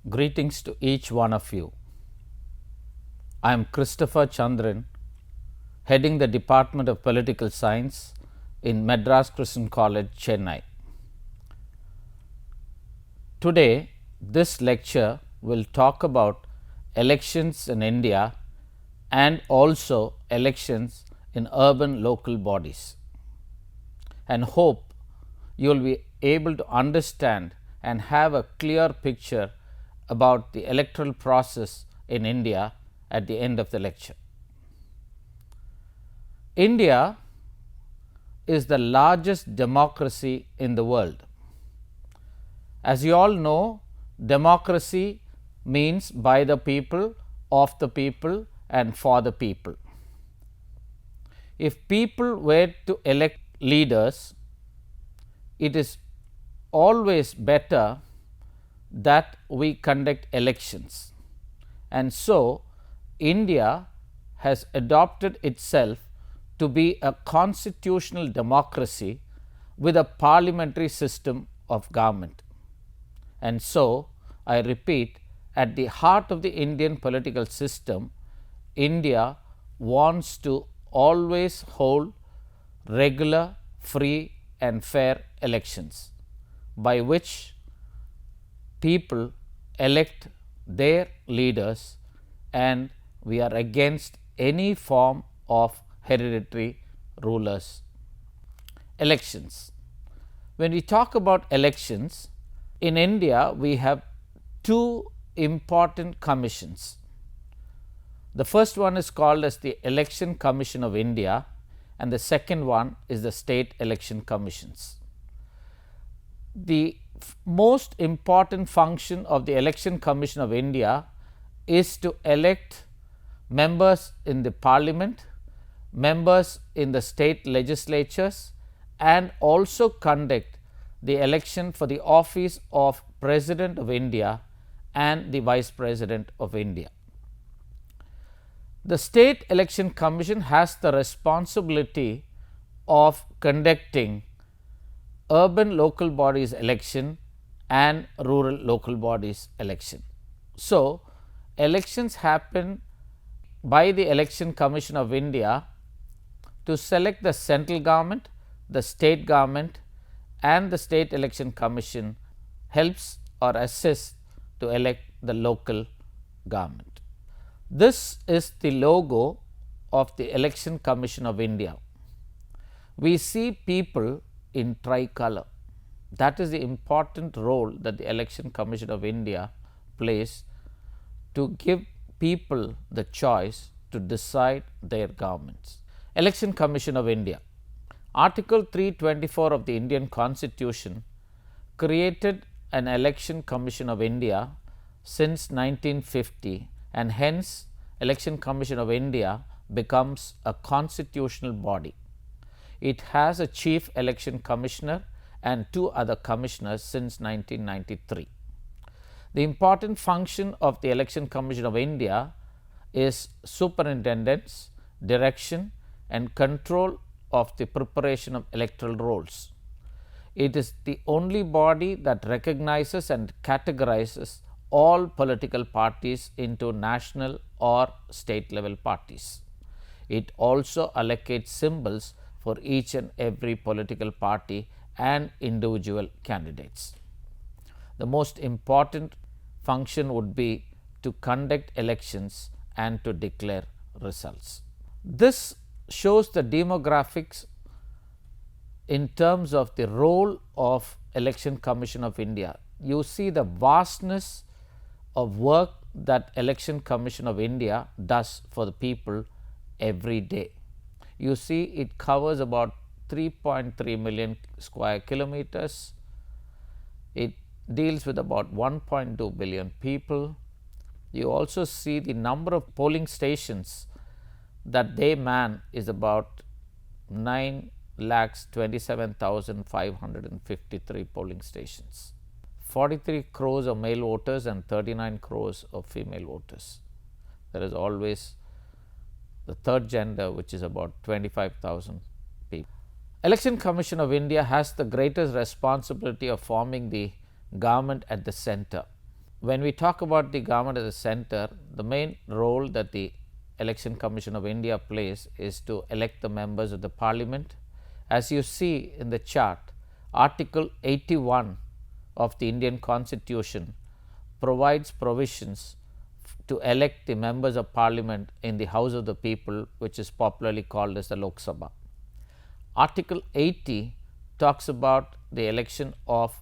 Greetings to each one of you. I am Christopher Chandran, heading the Department of Political Science in Madras Christian College, Chennai. Today, this lecture will talk about elections in India and also elections in urban local bodies, and hope you will be able to understand and have a clear picture about the electoral process in India at the end of the lecture. India is the largest democracy in the world. As you all know, democracy means by the people, of the people and for the people. If people were to elect leaders, it is always better that we conduct elections, and so India has adopted itself to be a constitutional democracy with a parliamentary system of government. And so, I repeat, at the heart of the Indian political system, India wants to always hold regular, free and fair elections, by which people elect their leaders, and we are against any form of hereditary rulers. Elections. When we talk about elections, in India we have two important commissions. The first one is called as the Election Commission of India, and the second one is the State Election Commissions. The most important function of the Election Commission of India is to elect members in the parliament, members in the state legislatures, and also conduct the election for the office of President of India and the Vice President of India. The State Election Commission has the responsibility of conducting urban local bodies election and rural local bodies election. So, elections happen by the Election Commission of India to select the central government, the state government, and the State Election Commission helps or assists to elect the local government. This is the logo of the Election Commission of India. We see people in tricolor. That is the important role that the Election Commission of India plays to give people the choice to decide their governments. Election Commission of India. Article 324 of the Indian Constitution created an Election Commission of India since 1950, and hence Election Commission of India becomes a constitutional body. It has a Chief Election Commissioner and two other commissioners since 1993. The important function of the Election Commission of India is superintendence, direction and control of the preparation of electoral rolls. It is the only body that recognizes and categorizes all political parties into national or state level parties. It also allocates symbols for each and every political party and individual candidates. The most important function would be to conduct elections and to declare results. This shows the demographics in terms of the role of Election Commission of India. You see the vastness of work that Election Commission of India does for the people every day. You see it covers about 3.3 million square kilometers. It deals with about 1.2 billion people. You also see the number of polling stations that they man is about 9,27,553 polling stations. 43 crores of male voters and 39 crores of female voters. There is always the third gender, which is about 25,000 people. Election Commission of India has the greatest responsibility of forming the government at the center. when we talk about the government at the center, the main role that the Election Commission of India plays is to elect the members of the parliament. As you see in the chart, Article 81 of the Indian Constitution provides provisions to elect the members of parliament in the House of the People, which is popularly called as the Lok Sabha. Article 80 talks about the election of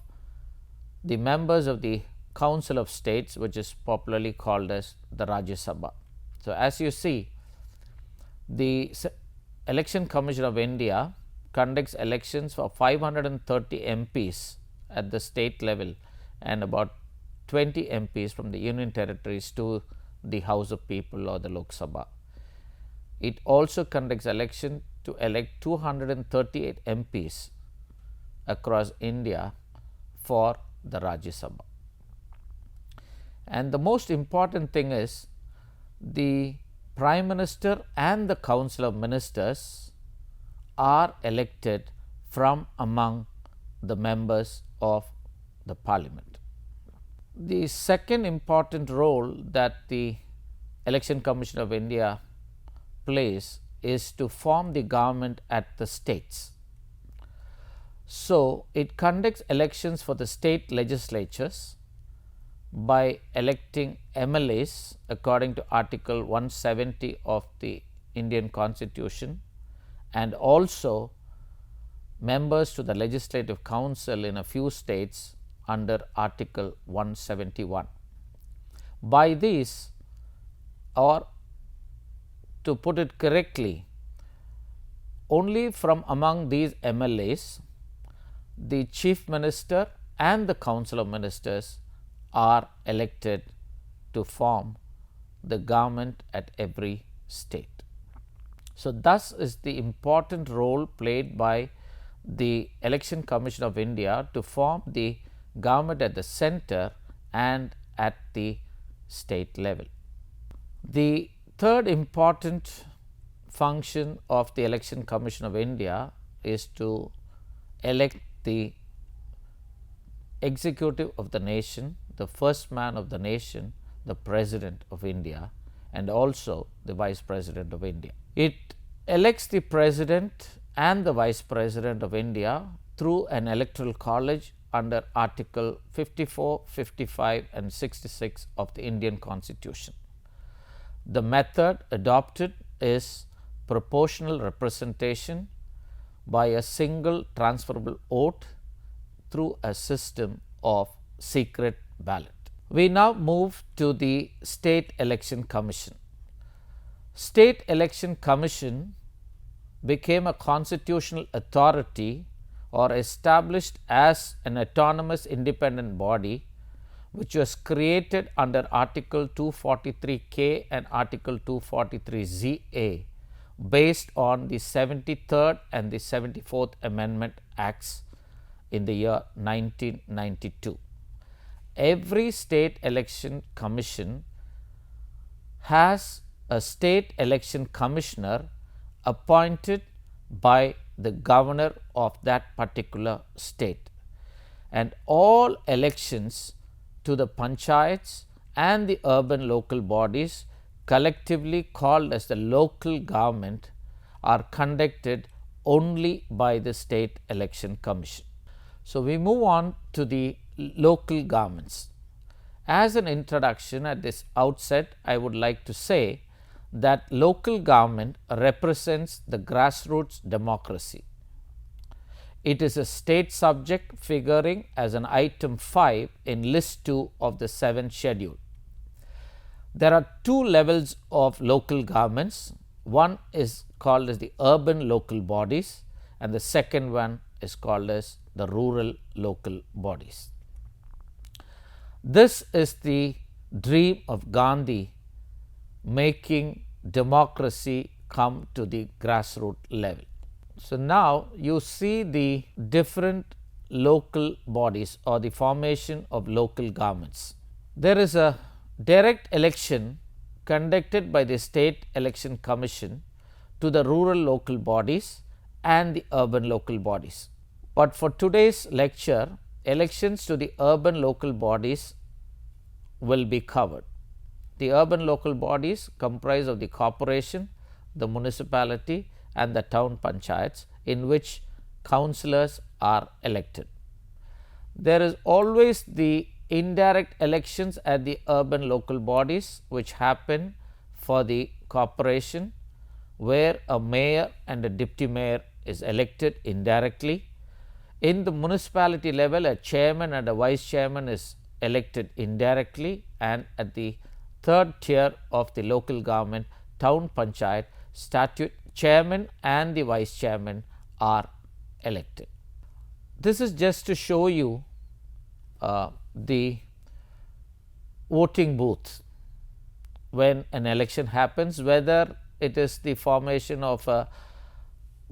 the members of the Council of States, which is popularly called as the Rajya Sabha. So, as you see, the Election Commission of India conducts elections for 530 MPs at the state level and about 20 MPs from the union territories to the House of People or the Lok Sabha. It also conducts election to elect 238 MPs across India for the Rajya Sabha. And the most important thing is the Prime Minister and the Council of Ministers are elected from among the members of the Parliament. The second important role that the Election Commission of India plays is to form the government at the states. So, it conducts elections for the state legislatures by electing MLAs according to Article 170 of the Indian Constitution and also members to the Legislative Council in a few states under Article 171. By these, or to put it correctly, only from among these MLAs, the Chief Minister and the Council of Ministers are elected to form the government at every state. So, thus is the important role played by the Election Commission of India to form the government at the center and at the state level. The third important function of the Election Commission of India is to elect the executive of the nation, the first man of the nation, the President of India, and also the Vice President of India. It elects the President and the Vice President of India through an electoral college under Article 54, 55 and 66 of the Indian Constitution. The method adopted is proportional representation by a single transferable vote through a system of secret ballot. We now move to the State Election Commission. State Election Commission became a constitutional authority or established as an autonomous independent body which was created under Article 243K and Article 243ZA based on the 73rd and the 74th Amendment Acts in the year 1992. Every state election commission has a state election commissioner appointed by the governor of that particular state, and all elections to the panchayats and the urban local bodies, collectively called as the local government, are conducted only by the State Election Commission. So, we move on to the local governments. As an introduction at this outset, I would like to say that local government represents the grassroots democracy. It is a state subject figuring as an item 5 in list 2 of the 7th schedule. There are two levels of local governments. One is called as the urban local bodies and the second one is called as the rural local bodies. This is the dream of Gandhi, making democracy come to the grassroots level. So, now you see the different local bodies or the formation of local governments. There is a direct election conducted by the State Election Commission to the rural local bodies and the urban local bodies. But for today's lecture, elections to the urban local bodies will be covered. The urban local bodies comprise of the corporation, the municipality and the town panchayats, in which councillors are elected. There is always the indirect elections at the urban local bodies, which happen for the corporation, where a mayor and a deputy mayor is elected indirectly. In the municipality level, a chairman and a vice chairman is elected indirectly, and at the third tier of the local government, town panchayat, statute chairman and the vice chairman are elected. This is just to show you the voting booth when an election happens, whether it is the formation of a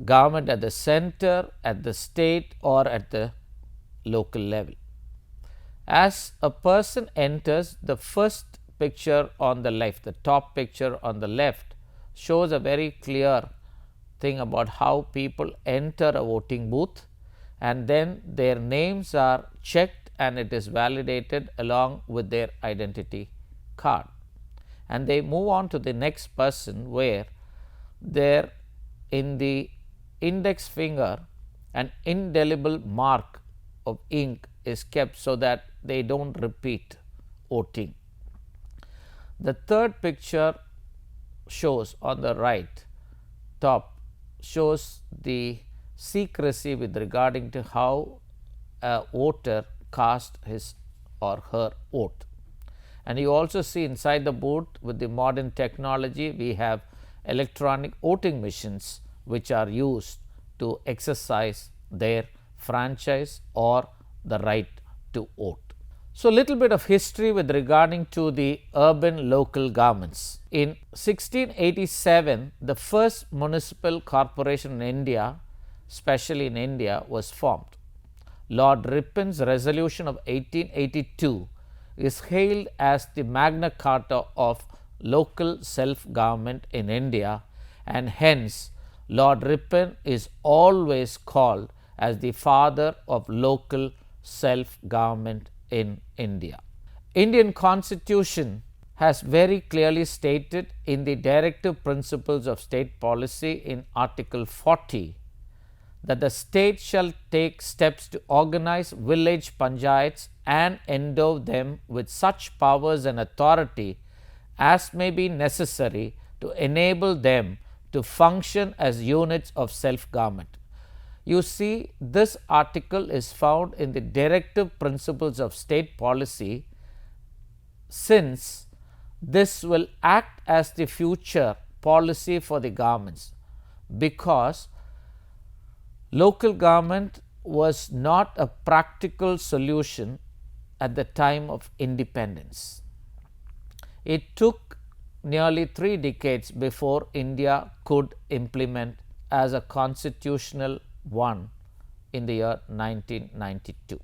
government at the center, at the state or at the local level. As a person enters, the first picture on the left, the top picture on the left, shows a very clear thing about how people enter a voting booth, and then their names are checked and it is validated along with their identity card. And they move on to the next person, where there in the index finger an indelible mark of ink is kept so that they do not repeat voting. The third picture shows on the right top shows the secrecy with regarding to how a voter cast his or her vote. And you also see inside the booth, with the modern technology, we have electronic voting machines which are used to exercise their franchise or the right to vote. So, little bit of history with regarding to the urban local governments. In 1687, the first municipal corporation in India, especially in India, was formed. Lord Ripon's resolution of 1882 is hailed as the Magna Carta of local self-government in India, and hence Lord Ripon is always called as the father of local self-government in India. Indian Constitution has very clearly stated in the directive principles of state policy in Article 40 that the state shall take steps to organize village panchayats and endow them with such powers and authority as may be necessary to enable them to function as units of self-government. You see, this article is found in the directive principles of state policy, since this will act as the future policy for the governments, because local government was not a practical solution at the time of independence. It took nearly 3 decades before India could implement as a constitutional one in the year 1992.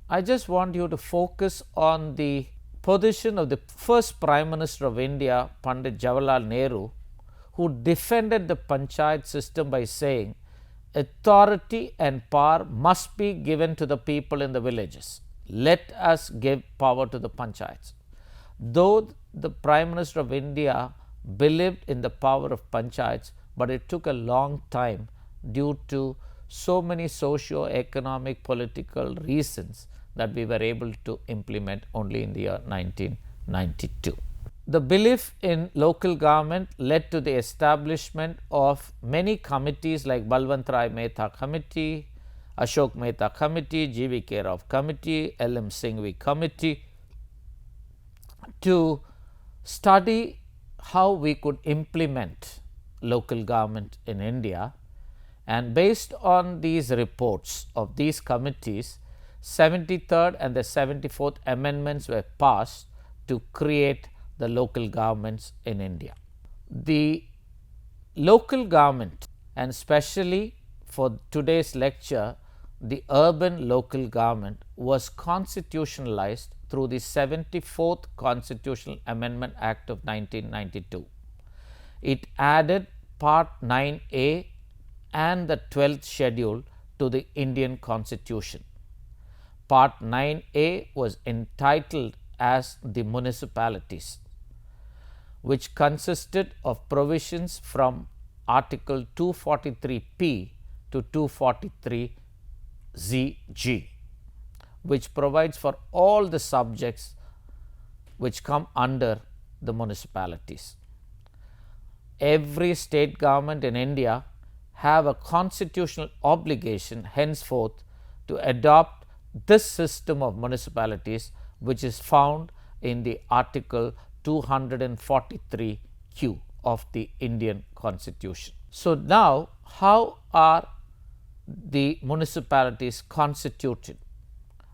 I just want you to focus on the position of the first Prime Minister of India, Pandit Jawaharlal Nehru, who defended the panchayat system by saying authority and power must be given to the people in the villages. Let us give power to the panchayats. Though the Prime Minister of India believed in the power of panchayats, but it took a long time due to so many socio-economic political reasons that we were able to implement only in the year 1992. The belief in local government led to the establishment of many committees like Balwant Rai Mehta Committee, Ashok Mehta Committee, G.V.K. Rao Committee, L.M. Singhvi Committee, to study how we could implement local government in India. And based on these reports of these committees, 73rd and the 74th amendments were passed to create the local governments in India. The local government, and especially for today's lecture, the urban local government, was constitutionalized through the 74th Constitutional Amendment Act of 1992. It added Part 9A and the 12th schedule to the Indian Constitution. Part 9A was entitled as the municipalities, which consisted of provisions from Article 243p to 243zg, which provides for all the subjects which come under the municipalities. Every state government in India have a constitutional obligation henceforth to adopt this system of municipalities, which is found in the Article 243Q of the Indian Constitution. So, now how are the municipalities constituted?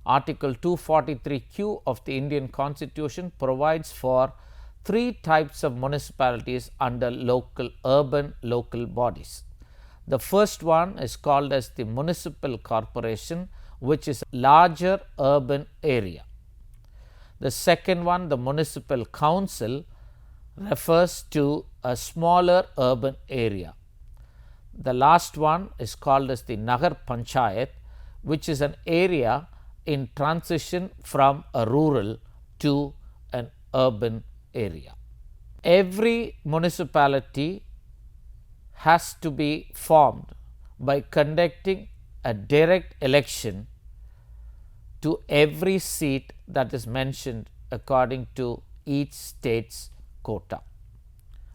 Article 243Q of the Indian Constitution provides for three types of municipalities under urban local bodies. The first one is called as the municipal corporation, which is a larger urban area. The second one, the municipal council, refers to a smaller urban area. The last one is called as the Nagar Panchayat, which is an area in transition from a rural to an urban area. Every municipality has to be formed by conducting a direct election to every seat that is mentioned according to each state's quota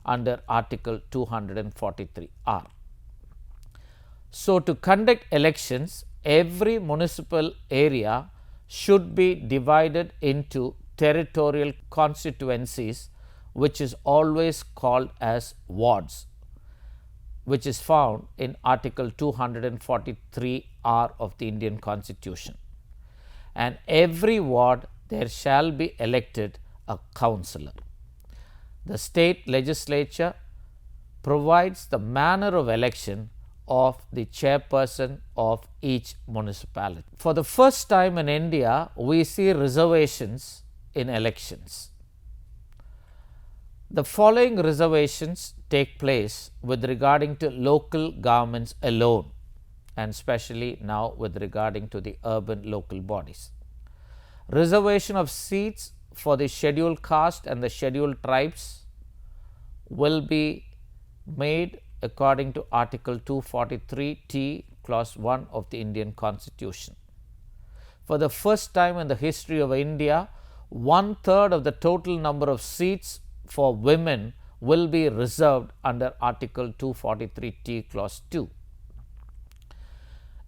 under Article 243R. So, to conduct elections, every municipal area should be divided into territorial constituencies, which is always called as wards, which is found in Article 243R of the Indian Constitution. And every ward there shall be elected a councillor. The state legislature provides the manner of election of the chairperson of each municipality. For the first time in India, we see reservations in elections. The following reservations take place with regarding to local governments alone, and especially now with regarding to the urban local bodies. Reservation of seats for the scheduled caste and the scheduled tribes will be made according to Article 243T clause 1 of the Indian Constitution. For the first time in the history of India, 1/3 of the total number of seats for women will be reserved under Article 243T clause 2.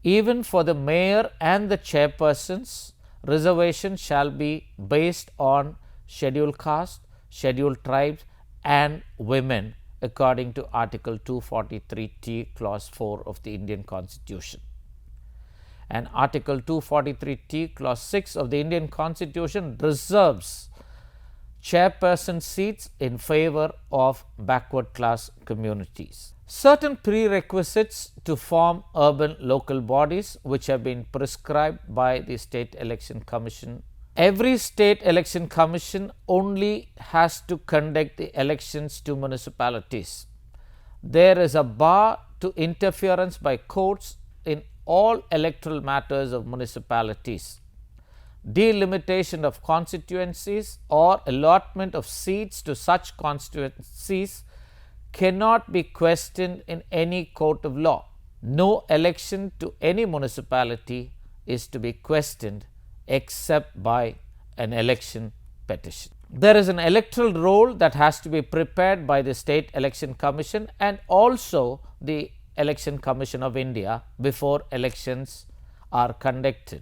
Even for the mayor and the chairpersons, reservation shall be based on scheduled caste, scheduled tribes and women according to Article 243T clause 4 of the Indian Constitution. And Article 243T clause 6 of the Indian Constitution reserves chairperson seats in favor of backward class communities. Certain prerequisites to form urban local bodies which have been prescribed by the State Election Commission. Every State Election Commission only has to conduct the elections to municipalities. There is a bar to interference by courts in all electoral matters of municipalities. Delimitation of constituencies or allotment of seats to such constituencies cannot be questioned in any court of law. No election to any municipality is to be questioned except by an election petition. There is an electoral roll that has to be prepared by the State Election Commission and also the Election Commission of India before elections are conducted.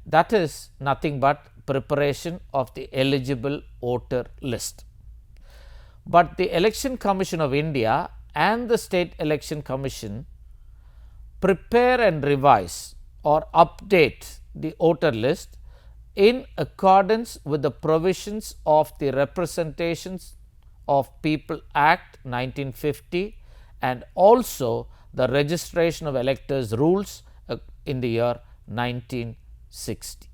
That is nothing but preparation of the eligible voter list. But the Election Commission of India and the State Election Commission prepare and revise or update the voter list in accordance with the provisions of the Representations of People Act 1950 and also the Registration of Electors rules in the year 1960.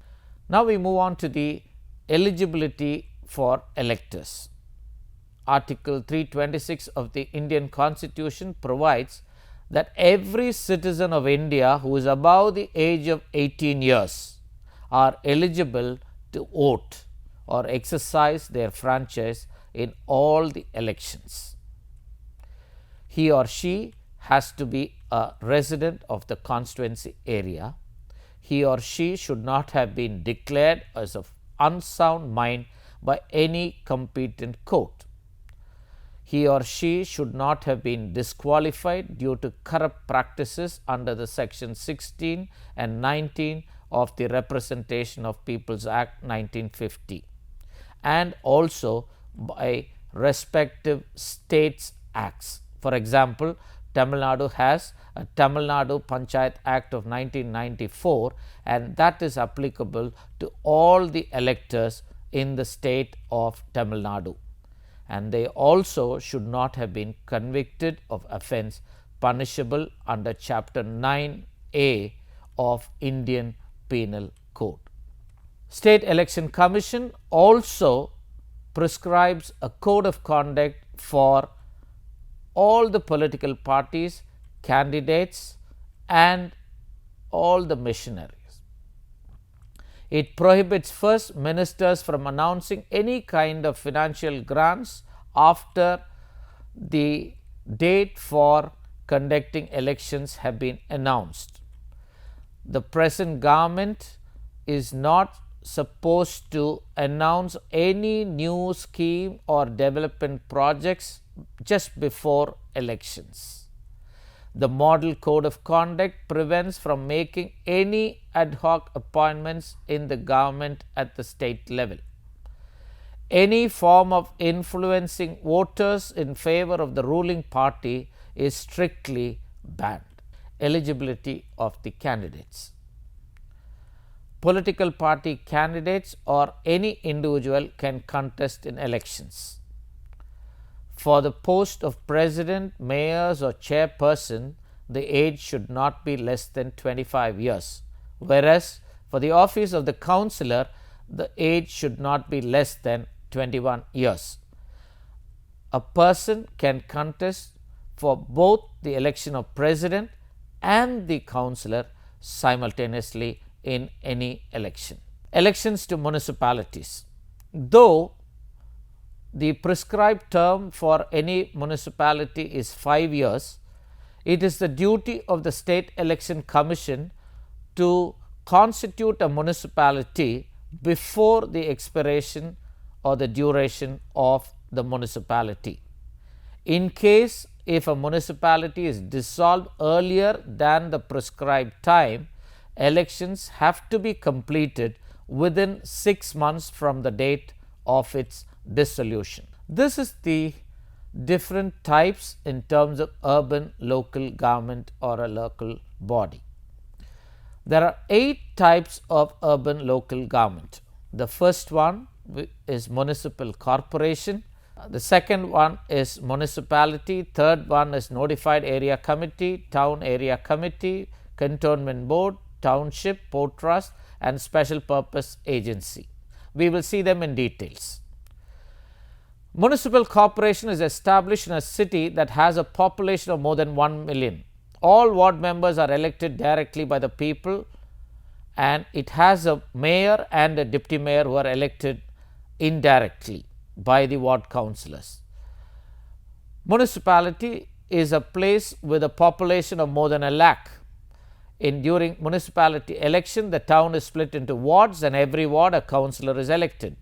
Now, we move on to the eligibility for electors. Article 326 of the Indian Constitution provides that every citizen of India who is above the age of 18 years are eligible to vote or exercise their franchise in all the elections. He or she has to be a resident of the constituency area. He or she should not have been declared as of unsound mind by any competent court. He or she should not have been disqualified due to corrupt practices under the section 16 and 19 of the Representation of Peoples Act 1950 and also by respective states acts. For example, Tamil Nadu has a Tamil Nadu Panchayat Act of 1994 and that is applicable to all the electors in the state of Tamil Nadu, and they also should not have been convicted of offence punishable under chapter 9A of Indian Penal Code. State Election Commission also prescribes a code of conduct for all the political parties, candidates and all the missionaries. It prohibits first ministers from announcing any kind of financial grants after the date for conducting elections have been announced. The present government is not supposed to announce any new scheme or development projects just before elections. The model code of conduct prevents from making any ad hoc appointments in the government at the state level. Any form of influencing voters in favor of the ruling party is strictly banned. Eligibility of the candidates. Political party candidates or any individual can contest in elections. For the post of president, mayors or chairperson, the age should not be less than 25 years, whereas for the office of the councillor, the age should not be less than 21 years. A person can contest for both the election of president and the councillor simultaneously in any election. Elections to municipalities. Though the prescribed term for any municipality is 5 years, it is the duty of the State Election Commission to constitute a municipality before the expiration or the duration of the municipality. In case if a municipality is dissolved earlier than the prescribed time, elections have to be completed within 6 months from the date of its dissolution. This is the different types in terms of urban local government or a local body. There are 8 types of urban local government. The first one is municipal corporation. The second one is municipality. Third one is notified area committee, town area committee, cantonment board, township, port trust and special purpose agency. We will see them in details. Municipal corporation is established in a city that has a population of more than 1 million. All ward members are elected directly by the people and it has a mayor and a deputy mayor who are elected indirectly by the ward councillors. Municipality is a place with a population of more than 1 lakh. During municipality election, the town is split into wards and every ward a councillor is elected.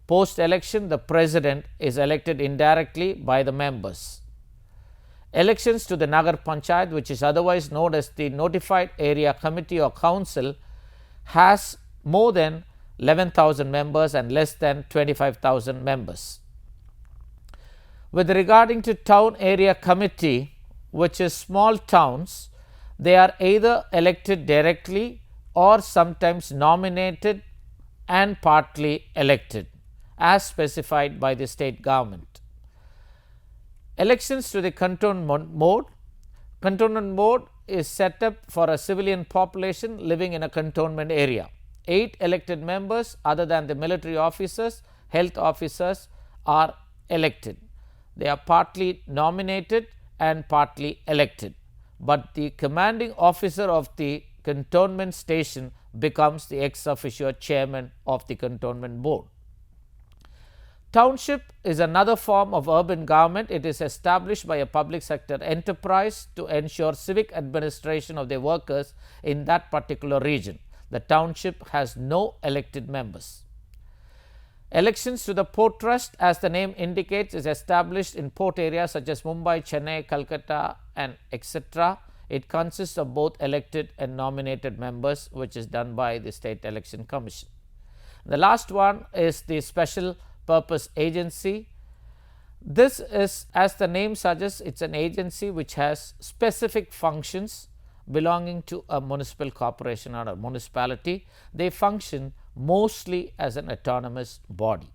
Post election, the president is elected indirectly by the members. Elections to the Nagar Panchayat, which is otherwise known as the notified area committee or council, has more than 11,000 members and less than 25,000 members. With regarding to town area committee, which is small towns, they are either elected directly or sometimes nominated and partly elected as specified by the state government. Elections to the cantonment board. Cantonment board is set up for a civilian population living in a cantonment area. 8 elected members other than the military officers, health officers are elected. They are partly nominated and partly elected, but the commanding officer of the cantonment station becomes the ex officio chairman of the cantonment board. Township is another form of urban government. It is established by a public sector enterprise to ensure civic administration of their workers in that particular region. The township has no elected members. Elections to the Port Trust, as the name indicates, is established in port areas such as Mumbai, Chennai, Calcutta and etc. It consists of both elected and nominated members, which is done by the State Election Commission. The last one is the Special Purpose Agency. This is, as the name suggests, it's an agency which has specific functions belonging to a municipal corporation or a municipality. They function mostly as an autonomous body.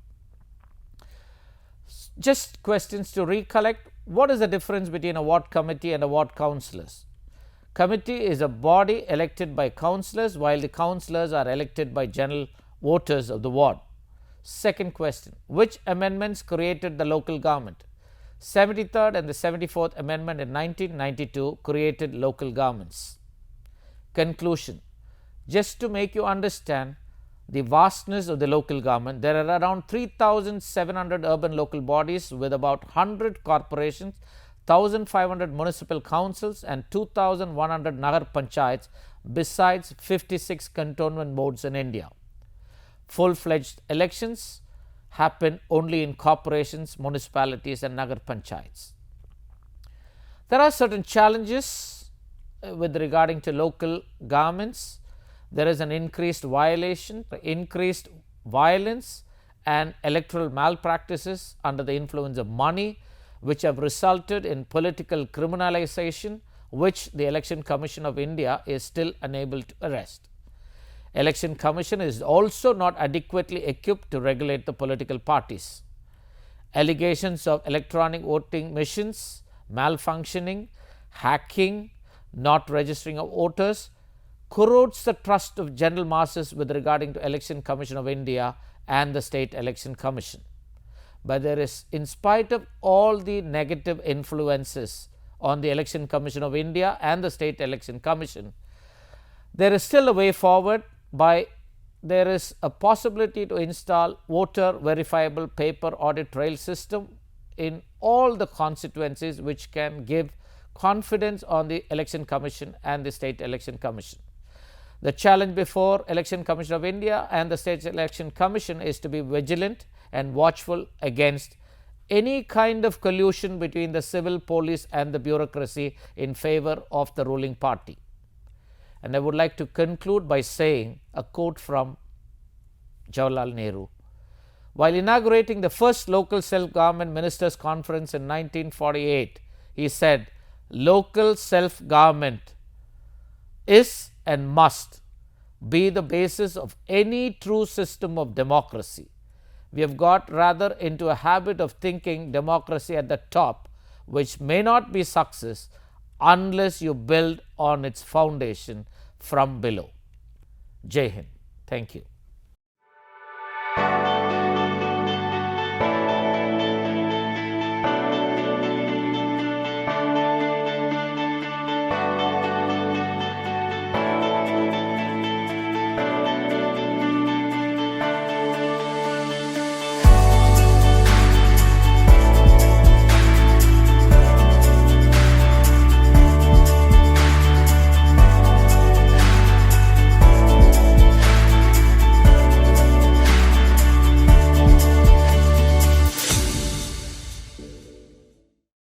Just questions to recollect. What is the difference between a ward committee and a ward councillors? Committee is a body elected by councillors, while the councillors are elected by general voters of the ward. Second question, which amendments created the local government? 73rd and the 74th amendment in 1992 created local governments. Conclusion, just to make you understand the vastness of the local government, there are around 3,700 urban local bodies with about 100 corporations, 1,500 municipal councils and 2,100 Nagar Panchayats, besides 56 cantonment boards in India. Full-fledged elections happen only in corporations, municipalities and Nagar Panchayats. There are certain challenges with regarding to local governments. There is an increased violation, increased violence and electoral malpractices under the influence of money, which have resulted in political criminalization, which the Election Commission of India is still unable to arrest. Election Commission is also not adequately equipped to regulate the political parties. Allegations of electronic voting machines, malfunctioning, hacking, not registering of voters corrodes the trust of general masses with regarding to Election Commission of India and the State Election Commission. But there is, in spite of all the negative influences on the Election Commission of India and the State Election Commission, there is still a way forward. There is a possibility to install voter verifiable paper audit trail system in all the constituencies, which can give confidence on the Election Commission and the State Election Commission. The challenge before Election Commission of India and the State Election Commission is to be vigilant and watchful against any kind of collusion between the civil, police and the bureaucracy in favor of the ruling party. And I would like to conclude by saying a quote from Jawaharlal Nehru. While inaugurating the first local self-government ministers conference in 1948, he said, "Local self-government is and must be the basis of any true system of democracy. We have got rather into a habit of thinking democracy at the top, which may not be success unless you build on its foundation from below." Jai Hind. Thank you.